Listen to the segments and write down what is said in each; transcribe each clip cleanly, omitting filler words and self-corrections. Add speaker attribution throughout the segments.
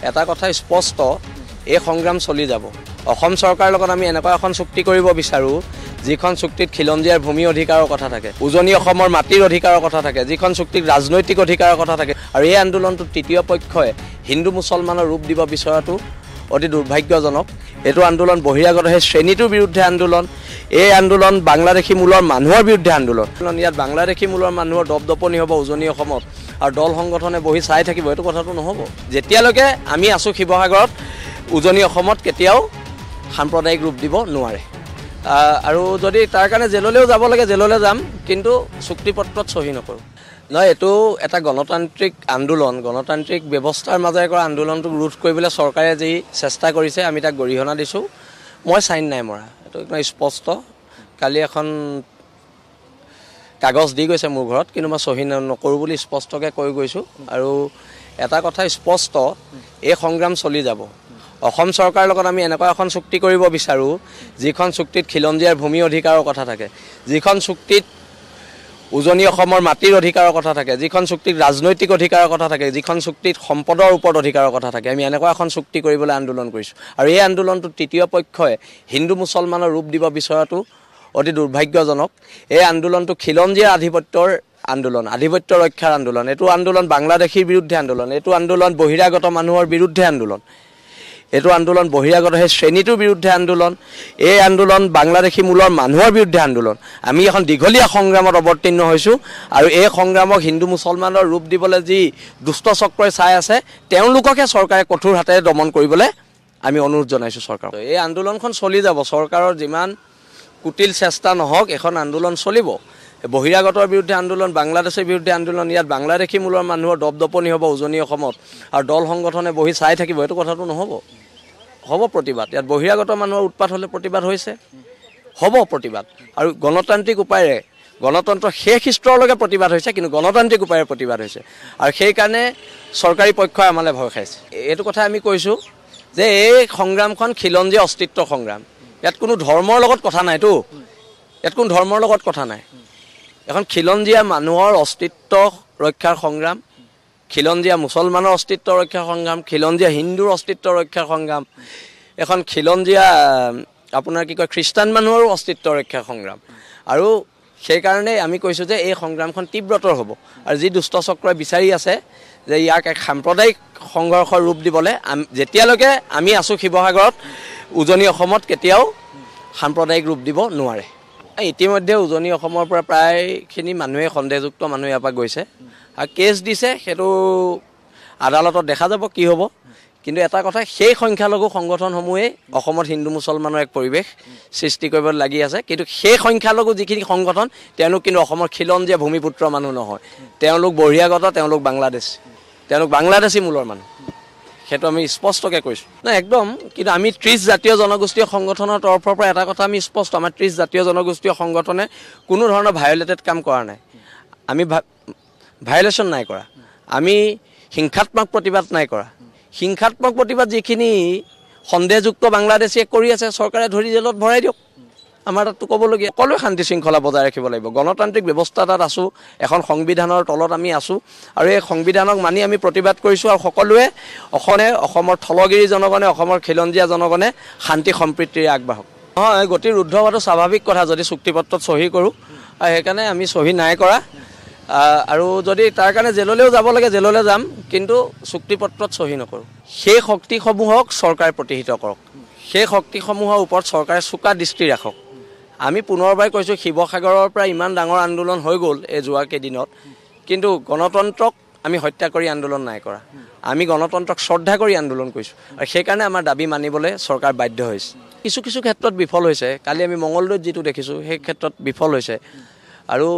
Speaker 1: এটা কথা স্পষ্ট, এই সংগ্ৰাম চলি যাব। অসম চৰকাৰৰ লগত আমি এনেকুৱা এখন চুক্তি কৰিব বিচাৰোঁ যিখন চুক্তিত খিলঞ্জীয়াৰ ভূমি অধিকাৰৰ কথা থাকে, উজনি অসমৰ মাটিৰ অধিকাৰৰ কথা থাকে, যিখন চুক্তিত ৰাজনৈতিক অধিকাৰৰ কথা থাকে। আৰু এই আন্দোলনটোত তৃতীয় পক্ষই হিন্দু মুছলমানৰ ৰূপ দিব বিচৰাটো অতি দুৰ্ভাগ্যজনক। এইটো আন্দোলন বহিৰাগত সেই শ্ৰেণীটোৰ বিৰুদ্ধে আন্দোলন। এই আন্দোলন বাংলাদেশী মূলৰ মানুহৰ বিৰুদ্ধে আন্দোলন। ইয়াত বাংলাদেশী মূলৰ মানুহৰ দপদপনি হ'ব উজনি অসমত, আৰু দল সংগঠনে বহি চাই থাকিব, এইটো কথাটো নহ'ব। যেতিয়ালৈকে আমি আছোঁ শিৱসাগৰত, উজনি অসমত কেতিয়াও সাম্প্ৰদায়িক ৰূপ দিব নোৱাৰে। আৰু যদি তাৰ কাৰণে জেললৈও যাব লাগে জেললৈ যাম, কিন্তু চুক্তিপত্ৰত চহী নকৰোঁ। নহয়, এইটো এটা গণতান্ত্ৰিক আন্দোলন, গণতান্ত্ৰিক ব্যৱস্থাৰ মাজেৰে কৰা আন্দোলনটোক ৰোধ কৰিবলৈ চৰকাৰে যি চেষ্টা কৰিছে আমি তাক গৰিহণা দিছোঁ। মই চাইন নাই মৰা, এইটো একদম স্পষ্ট। কালি এখন কাগজ দি গৈছে মোৰ ঘৰত, কিন্তু মই চহী নকৰোঁ বুলি স্পষ্টকৈ কৈ গৈছোঁ। আৰু এটা কথা স্পষ্ট, এই সংগ্ৰাম চলি যাব। অসম চৰকাৰৰ লগত আমি এনেকুৱা এখন চুক্তি কৰিব বিচাৰোঁ যিখন চুক্তিত খিলঞ্জীয়াৰ ভূমি অধিকাৰৰ কথা থাকে, যিখন চুক্তিত উজনি অসমৰ মাটিৰ অধিকাৰৰ কথা থাকে, যিখন চুক্তিত ৰাজনৈতিক অধিকাৰৰ কথা থাকে, যিখন চুক্তিত সম্পদৰ ওপৰত অধিকাৰৰ কথা থাকে। আমি এনেকুৱা এখন চুক্তি কৰিবলৈ আন্দোলন কৰিছোঁ। আৰু এই আন্দোলনটোত তৃতীয় পক্ষই হিন্দু মুছলমানৰ ৰূপ দিব বিচৰাটো অতি দুৰ্ভাগ্যজনক। এই আন্দোলনটো খিলঞ্জীয়া আধিপত্যৰ আন্দোলন, আধিপত্য ৰক্ষাৰ আন্দোলন। এইটো আন্দোলন বাংলাদেশীৰ বিৰুদ্ধে আন্দোলন, এইটো আন্দোলন বহিৰাগত মানুহৰ বিৰুদ্ধে আন্দোলন, এইটো আন্দোলন বহিৰাগত সেই শ্ৰেণীটোৰ বিৰুদ্ধে আন্দোলন। এই আন্দোলন বাংলাদেশী মূলৰ মানুহৰ বিৰুদ্ধে আন্দোলন। আমি এখন দীঘলীয়া সংগ্ৰামত অৱতীৰ্ণ হৈছোঁ, আৰু এই সংগ্ৰামক হিন্দু মুছলমানৰ ৰূপ দিবলৈ যি দুষ্ট চক্ৰই চাই আছে, তেওঁলোককে চৰকাৰে কঠোৰ হাতেৰে দমন কৰিবলৈ আমি অনুৰোধ জনাইছোঁ চৰকাৰক। এই আন্দোলনখন চলি যাব, চৰকাৰৰ যিমান কুটিল চেষ্টা নহওক এখন আন্দোলন চলিব। বহিৰাগতৰ বিৰুদ্ধে আন্দোলন, বাংলাদেশৰ বিৰুদ্ধে আন্দোলন। ইয়াত বাংলাদেশী মূলৰ মানুহৰ দপদপনি হ'ব উজনি অসমত, আৰু দল সংগঠনে বহি চাই থাকিব, এইটো কথাটো নহ'ব। হ'ব প্ৰতিবাদ। ইয়াত বহিৰাগত মানুহৰ উৎপাত হ'লে প্ৰতিবাদ হৈছে, হ'ব প্ৰতিবাদ। আৰু গণতান্ত্ৰিক উপায়েৰে, গণতন্ত্ৰ শেষ স্তৰলৈকে প্ৰতিবাদ হৈছে, কিন্তু গণতান্ত্ৰিক উপায়েৰে প্ৰতিবাদ হৈছে। আৰু সেইকাৰণে চৰকাৰী পক্ষই আমালৈ ভয় খাইছে। এইটো কথা আমি কৈছোঁ যে এই সংগ্ৰামখন খিলঞ্জীয়া অস্তিত্ব সংগ্ৰাম। ইয়াত কোনো ধৰ্মৰ লগত কথা নাইতো, ইয়াত কোনো ধৰ্মৰ লগত কথা নাই। এখন খিলঞ্জীয়া মানুহৰ অস্তিত্ব ৰক্ষাৰ সংগ্ৰাম, খিলঞ্জীয়া মুছলমানৰ অস্তিত্ব ৰক্ষাৰ সংগ্ৰাম, খিলঞ্জীয়া হিন্দুৰ অস্তিত্ব ৰক্ষাৰ সংগ্ৰাম, এখন খিলঞ্জীয়া আপোনাৰ খ্ৰীষ্টান মানুহৰ অস্তিত্ব ৰক্ষাৰ সংগ্ৰাম। আৰু সেইকাৰণে আমি কৈছোঁ যে এই সংগ্ৰামখন তীব্ৰতৰ হ'ব। আৰু যি দুষ্ট চক্ৰই বিচাৰি আছে যে ইয়াক এক সাম্প্ৰদায়িক সংঘৰ্ষৰ ৰূপ দিবলৈ, যেতিয়ালৈকে আমি আছোঁ শিৱসাগৰত, উজনি অসমত কেতিয়াও সাম্প্ৰদায়িক ৰূপ দিব নোৱাৰে। ইতিমধ্যে উজনি অসমৰ পৰা প্ৰায়খিনি মানুহে, সন্দেহযুক্ত মানুহ ইয়াৰ পৰা গৈছে আৰু কেছ দিছে। সেইটো আদালতত দেখা যাব কি হ'ব। কিন্তু এটা কথা, সেই সংখ্যালঘু সংগঠনসমূহে অসমত হিন্দু মুছলমানৰ এক পৰিৱেশ সৃষ্টি কৰিবলৈ লাগি আছে। কিন্তু সেই সংখ্যালঘু যিখিনি সংগঠন, তেওঁলোক কিন্তু অসমৰ খিলঞ্জীয়া ভূমিপুত্ৰ মানুহ নহয়, তেওঁলোক বহিৰাগত, তেওঁলোক বাংলাদেশী মূলৰ মানুহ। সেইটো আমি স্পষ্টকৈ কৈছোঁ নাই একদম। কিন্তু আমি 30 জাতীয় জনগোষ্ঠীয় সংগঠনৰ তৰফৰ পৰা এটা কথা আমি স্পষ্ট, আমাৰ 30 জাতীয় জনগোষ্ঠীয় সংগঠনে কোনো ধৰণৰ ভায়লেটেড কাম কৰা নাই, আমি ভায়লেশ্যন নাই কৰা, আমি হিংসাত্মক প্ৰতিবাদ নাই কৰা। হিংসাত্মক প্ৰতিবাদ যিখিনি সন্দেহযুক্ত বাংলাদেশীয়ে কৰি আছে, চৰকাৰে ধৰি জেলত ভৰাই দিয়ক। আমাৰ তাততো ক'বলগীয়া, সকলোৱে শান্তি শৃংখলা বজাই ৰাখিব লাগিব। গণতান্ত্ৰিক ব্যৱস্থা তাত আছোঁ, এখন সংবিধানৰ তলত আমি আছোঁ, আৰু এই সংবিধানক মানি আমি প্ৰতিবাদ কৰিছোঁ। আৰু সকলোৱে অসমৰ থলগিৰি জনগণে, অসমৰ খিলঞ্জীয়া জনগণে শান্তি সম্প্ৰীতিৰে আগবাঢ়ক। হয়, গতি ৰুদ্ধ হোৱাটো স্বাভাৱিক কথা যদি চুক্তিপত্ৰত চহী কৰোঁ, আৰু সেইকাৰণে আমি চহী নাই কৰা। আৰু যদি তাৰ কাৰণে জেললৈও যাব লাগে জেললৈ যাম, কিন্তু চুক্তিপত্ৰত চহী নকৰোঁ। সেই শক্তিসমূহক চৰকাৰে প্ৰতিহিত কৰক, সেই শক্তিসমূহৰ ওপৰত চৰকাৰে চোকা দৃষ্টি ৰাখক। আমি পুনৰবাৰ কৈছোঁ, শিৱসাগৰৰ পৰা ইমান ডাঙৰ আন্দোলন হৈ গ'ল এই যোৱা কেইদিনত, কিন্তু গণতন্ত্ৰক আমি হত্যা কৰি আন্দোলন নাই কৰা, আমি গণতন্ত্ৰক শ্ৰদ্ধা কৰি আন্দোলন কৰিছোঁ। আৰু সেইকাৰণে আমাৰ দাবী মানিবলৈ চৰকাৰ বাধ্য হৈছে। কিছু কিছু ক্ষেত্ৰত বিফল হৈছে। কালি আমি মঙলদৈত যিটো দেখিছোঁ সেই ক্ষেত্ৰত বিফল হৈছে। আৰু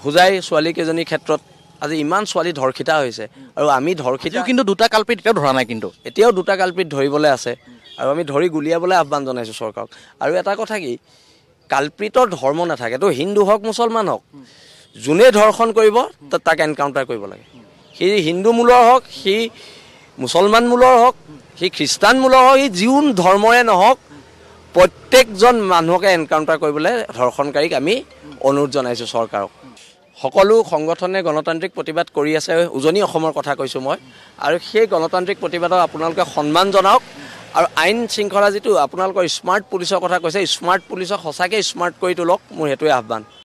Speaker 1: হোজাই ছোৱালীকেইজনীৰ ক্ষেত্ৰত আজি ইমান ছোৱালী ধৰ্ষিতা হৈছে, আৰু আমি ধৰ্ষিতা,
Speaker 2: কিন্তু দুটা কালপিত এতিয়াও ধৰা নাই, কিন্তু
Speaker 1: এতিয়াও দুটা কালপিত ধৰিবলৈ আছে, আৰু আমি ধৰি গুলিয়াবলৈ আহ্বান জনাইছোঁ চৰকাৰক। আৰু এটা কথা কি, কালপিতৰ ধৰ্ম নাথাকে, তো হিন্দু হওক মুছলমান হওক, যোনে ধৰ্ষণ কৰিব তাক এনকাউণ্টাৰ কৰিব লাগে। সি হিন্দু মূলৰ হওক, সি মুছলমান মূলৰ হওক, সি খ্ৰীষ্টান মূলৰ হওক, সি যিও ধৰ্মৰে নহওক, প্ৰত্যেকজন মানুহকে এনকাউণ্টাৰ কৰিবলৈ ধৰ্ষণকাৰীক আমি অনুৰোধ জনাইছোঁ চৰকাৰক। সকলো সংগঠনে গণতান্ত্ৰিক প্ৰতিবাদ কৰি আছে উজনি অসমৰ কথা কৈছোঁ মই আৰু সেই গণতান্ত্ৰিক প্ৰতিবাদক আপোনালোকে সন্মান জনাওক আৰু আইন শৃংখলা যিটো আপোনালোকৰ স্মাৰ্ট পুলিচৰ কথা কৈছে স্মাৰ্ট পুলিচক সঁচাকৈ স্মাৰ্ট কৰি তোলক মোৰ সেইটোৱে আহ্বান